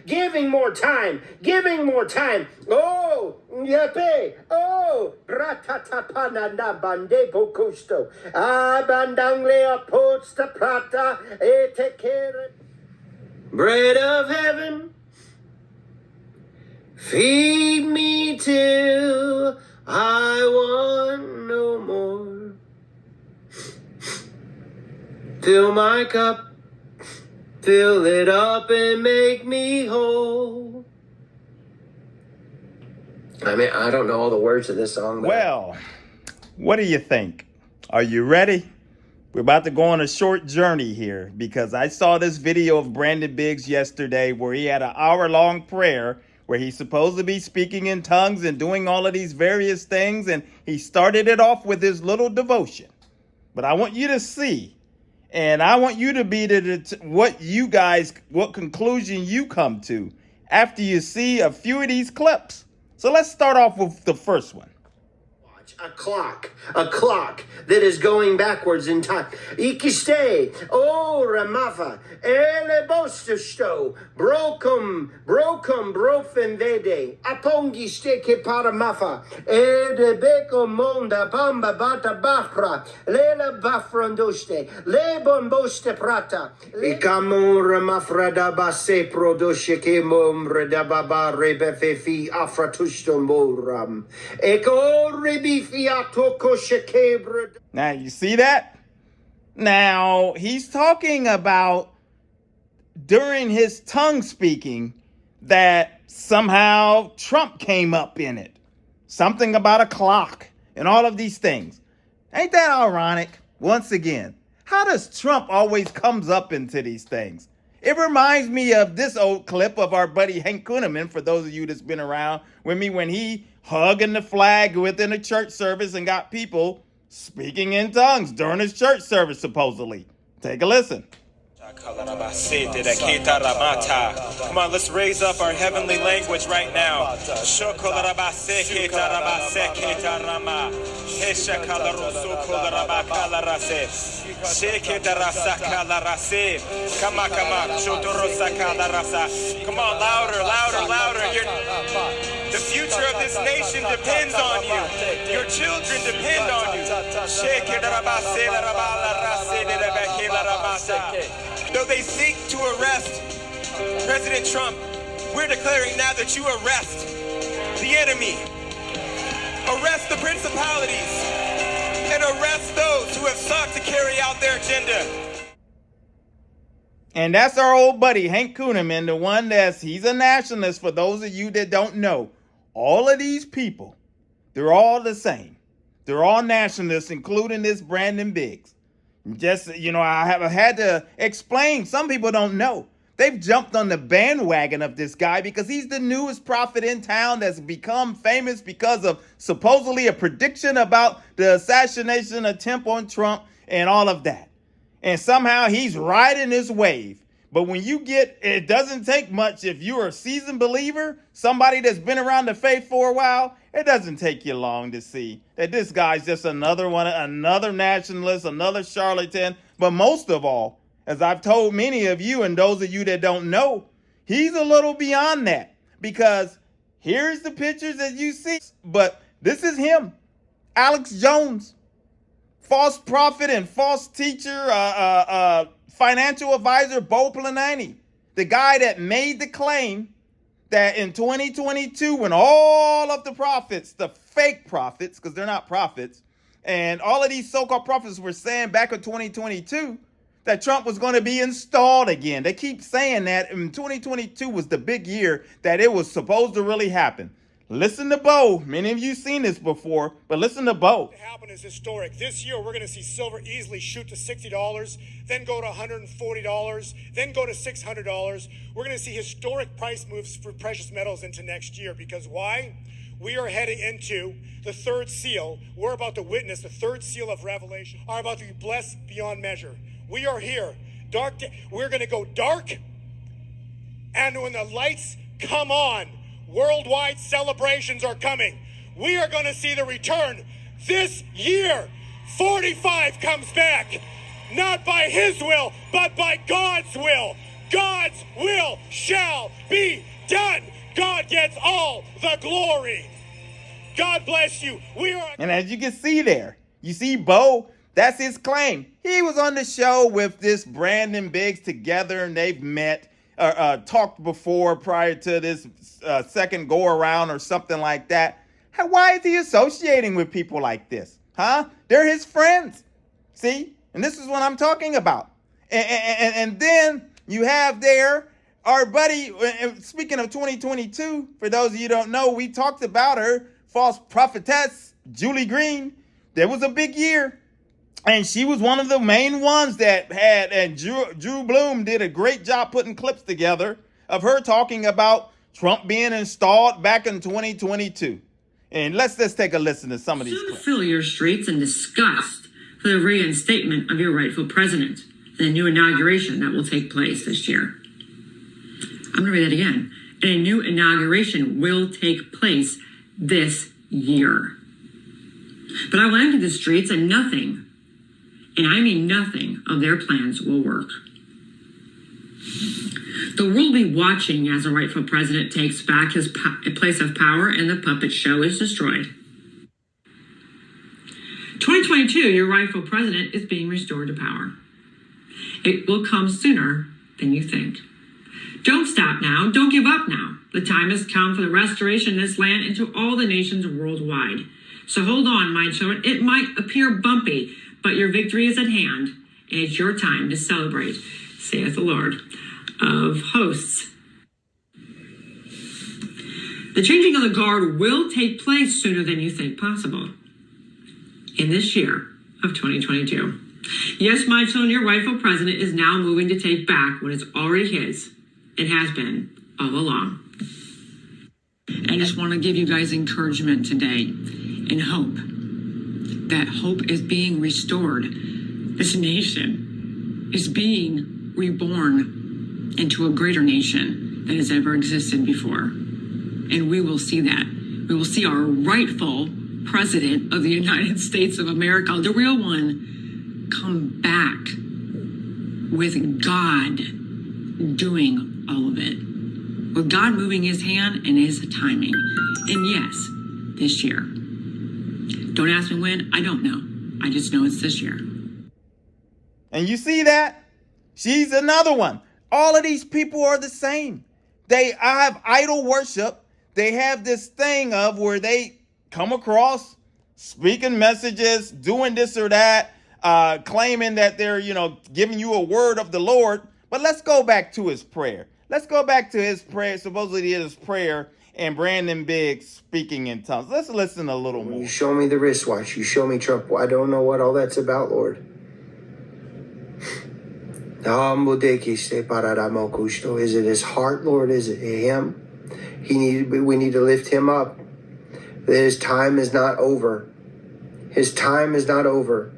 Giving more time. Giving more time. Oh, yepe. Oh, ratatapana na bande bokusto. Abandangle aposta prata etekere. Bread of heaven, feed me till I want no more. Fill my cup, fill it up and make me whole. I mean, I don't know all the words of this song. Well, what do you think? Are you ready? We're about to go on a short journey here because I saw this video of Brandon Biggs yesterday where he had an hour-long prayer where he's supposed to be speaking in tongues and doing all of these various things, and he started it off with his little devotion. But I want you to see, and I want you to be what conclusion you come to after you see a few of these clips. So let's start off with the first one. A clock that is going backwards in time. Ikiste, oh Ramafa, ele bostusto, broken vede, apongiste ke paramafa, de beko monda bamba bata bafra, lela bafrandoste, le bomboste prata, ikamo ramafra da basse produce ke momre da baba rebefefi afratusto moram, eko rebi. Now, you see that? Now, he's talking about during his tongue speaking that somehow Trump came up in it. Something about a clock and all of these things. Ain't that ironic? Once again, how does Trump always comes up into these things? It reminds me of this old clip of our buddy Hank Kunneman, for those of you that's been around with me, when he hugging the flag within a church service and got people speaking in tongues during his church service, supposedly. Take a listen. Come on, let's raise up our heavenly language right now. Come on, louder, louder, louder. The future of this nation depends on you. Your children depend on you. Though they seek to arrest President Trump, we're declaring now that you arrest the enemy, arrest the principalities, and arrest those who have sought to carry out their agenda. And that's our old buddy, Hank Kunneman, the one he's a nationalist, for those of you that don't know. All of these people, they're all the same. They're all nationalists, including this Brandon Biggs. Just, I have had to explain. Some people don't know. They've jumped on the bandwagon of this guy because he's the newest prophet in town that's become famous because of supposedly a prediction about the assassination attempt on Trump and all of that. And somehow he's riding this wave. But when it doesn't take much if you're a seasoned believer, somebody that's been around the faith for a while, it doesn't take you long to see that this guy's just another nationalist, another charlatan. But most of all, as I've told many of you and those of you that don't know, he's a little beyond that, because here's the pictures that you see. But this is him, Alex Jones, false prophet and false teacher, financial advisor Bo Planani, the guy that made the claim that in 2022, when all of the prophets, the fake prophets, because they're not prophets, and all of these so-called prophets were saying back in 2022 that Trump was going to be installed again. They keep saying that, and 2022 was the big year that it was supposed to really happen. Listen to Bo. Many of you seen this before, but listen to Bo. What happened is historic. This year, we're going to see silver easily shoot to $60, then go to $140, then go to $600. We're going to see historic price moves for precious metals into next year. Because why? We are heading into the third seal. We're about to witness the third seal of Revelation. Are about to be blessed beyond measure. We are here. We're going to go dark. And when the lights come on, worldwide celebrations are coming. We are going to see the return this year. 45 comes back, not by his will, but by God's will. God's will shall be done. God gets all the glory. God bless you. We are. And as you can see there, you see Bo, that's his claim. He was on the show with this Brandon Biggs together, and they've met, talked before prior to this second go around or something like that. Why is he associating with people like this? Huh? They're his friends. See? And this is what I'm talking about. And then you have there our buddy, speaking of 2022, for those of you who don't know, we talked about her, false prophetess, Julie Green. There was a big year. And she was one of the main ones that had, and Drew Bloom did a great job putting clips together of her talking about Trump being installed back in 2022. And let's take a listen to some of these clips. Fill your streets in disgust for the reinstatement of your rightful president and a new inauguration that will take place this year. I'm going to read that again. And a new inauguration will take place this year. But I will enter the streets and nothing, and I mean nothing, of their plans will work. The world will be watching as the rightful president takes back his place of power and the puppet show is destroyed. 2022, your rightful president is being restored to power. It will come sooner than you think. Don't stop now. Don't give up now. The time has come for the restoration of this land into all the nations worldwide. So hold on, my children. It might appear bumpy, but your victory is at hand, and it's your time to celebrate, saith the Lord of hosts. The changing of the guard will take place sooner than you think possible in this year of 2022. Yes, my children, your rightful president is now moving to take back what is already his. It has been all along. I just want to give you guys encouragement today and hope. That hope is being restored. This nation is being reborn into a greater nation than has ever existed before. And we will see that. We will see our rightful president of the United States of America, the real one, come back with God doing all of it. With God moving his hand and his timing. And yes, this year. Don't ask me when. I don't know. I just know it's this year. And you see that? She's another one. All of these people are the same. They have idol worship. They have this thing of where they come across speaking messages, doing this or that, claiming that they're, giving you a word of the Lord. But let's go back to his prayer. Let's go back to his prayer, supposedly his prayer, and Brandon Biggs speaking in tongues. Let's listen a little more. You show me the wristwatch. You show me Trump. I don't know what all that's about, Lord. Is it his heart, Lord? Is it him? We need to lift him up. His time is not over. His time is not over.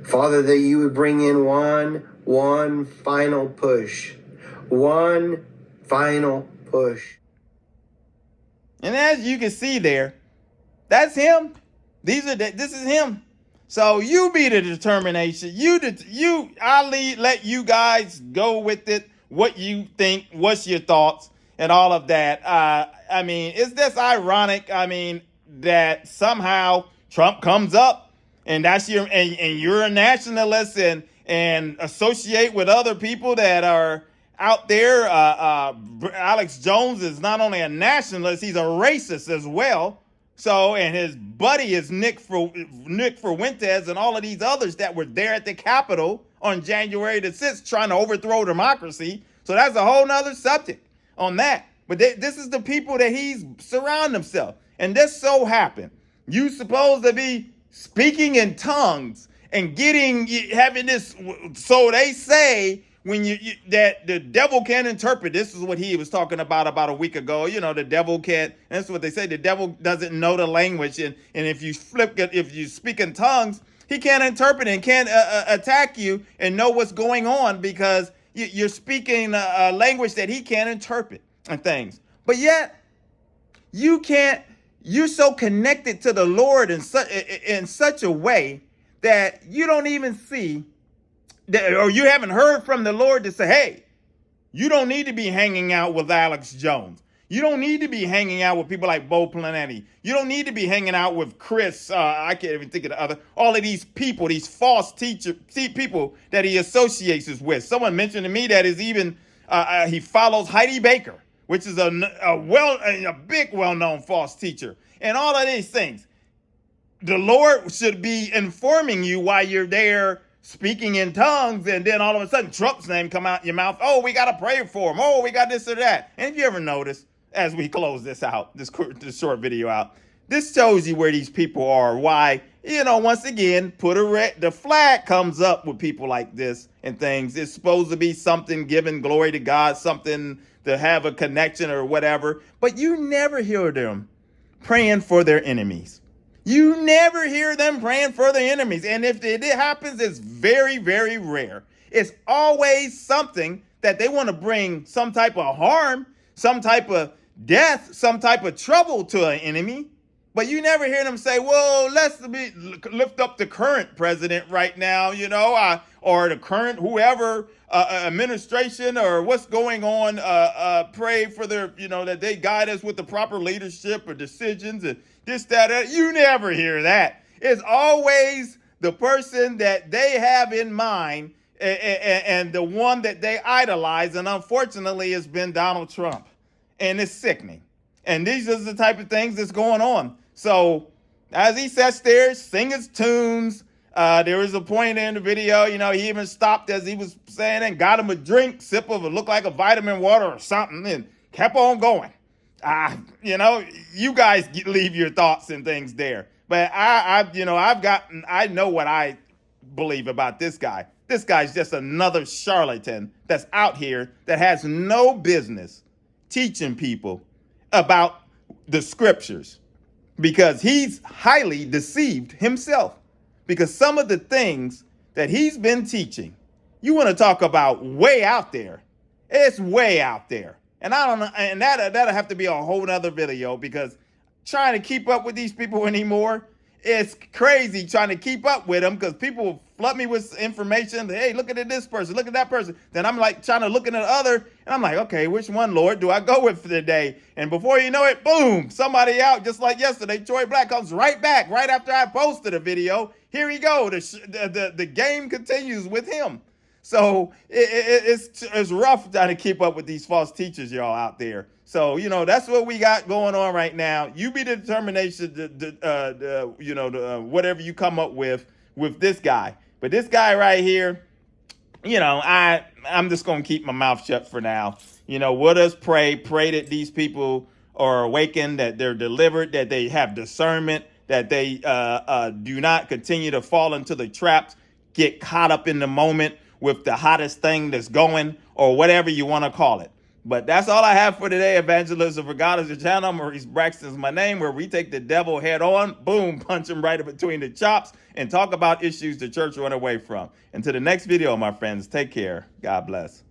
Father, that you would bring in one final push. One final push. And as you can see there, that's him. This is him. So you be the determination. I'll let you guys go with it. What you think, what's your thoughts and all of that. It's just ironic. That somehow Trump comes up and that's and you're a nationalist and associate with other people that are out there. Alex Jones is not only a nationalist, he's a racist as well. So, and his buddy is Nick Fuentes and all of these others that were there at the Capitol on January the 6th trying to overthrow democracy. So that's a whole nother subject on that. But this is the people that he's surrounded himself. And this so happened. You supposed to be speaking in tongues and having this. So they say when that the devil can't interpret. This is what he was talking about a week ago. The devil can't. That's what they say. The devil doesn't know the language, and if you speak in tongues, he can't interpret and can't attack you and know what's going on because you're speaking a language that he can't interpret and things. But yet you can't. You're so connected to the Lord in such a way that you don't even see that, or you haven't heard from the Lord to say, hey, You don't need to be hanging out with Alex Jones. You don't need to be hanging out with people like Bo Planetti. You don't need to be hanging out with Chris. I can't even think of the other. All of these people, these false people that he associates us with. Someone mentioned to me that is even he follows Heidi Baker, which is a big well-known false teacher, and all of these things. The Lord should be informing you while you're there speaking in tongues, and then all of a sudden Trump's name come out your mouth. Oh, we got to pray for him. Oh, we got this or that. And if you ever notice, as we close this out, this short video out, this shows you where these people are, why, once again, the flag comes up with people like this and things. It's supposed to be something giving glory to God, something to have a connection or whatever, but you never hear them praying for their enemies. You never hear them praying for their enemies. And if it happens, it's very, very rare. It's always something that they want to bring some type of harm, some type of death, some type of trouble to an enemy. But you never hear them say, well, let's lift up the current president right now, or the current whoever administration or what's going on. Pray for their, that they guide us with the proper leadership or decisions and this, that. You never hear that. It's always the person that they have in mind and the one that they idolize. And unfortunately, it's been Donald Trump. And it's sickening. And these are the type of things that's going on. So as he sits there, sing his tunes, there was a point in the video, he even stopped as he was saying and got him a drink, sip of it, looked like a vitamin water or something, and kept on going. You guys leave your thoughts and things there. But I know what I believe about this guy. This guy's just another charlatan that's out here that has no business teaching people about the scriptures, because he's highly deceived himself. Because some of the things that he's been teaching, you want to talk about way out there. It's way out there. And I don't know, and that'll have to be a whole nother video, because trying to keep up with these people anymore, it's crazy trying to keep up with them, because people flood me with information. Hey, look at this person, look at that person. Then I'm like trying to look at the other, and I'm like, okay, which one, Lord, do I go with for today? And before you know it, boom, somebody out, just like yesterday. Troy Black comes right back right after I posted a video. Here he go. The game continues with him. So it's rough trying to keep up with these false teachers, y'all, out there. So, that's what we got going on right now. You be the determination, whatever you come up with this guy. But this guy right here, I'm just going to keep my mouth shut for now. Let us pray that these people are awakened, that they're delivered, that they have discernment, that they do not continue to fall into the traps, get caught up in the moment with the hottest thing that's going, or whatever you want to call it. But that's all I have for today. Evangelism for God is the channel. Maurice Braxton is my name, where we take the devil head on, boom, punch him right between the chops, and talk about issues the church run away from. Until the next video, my friends, take care. God bless.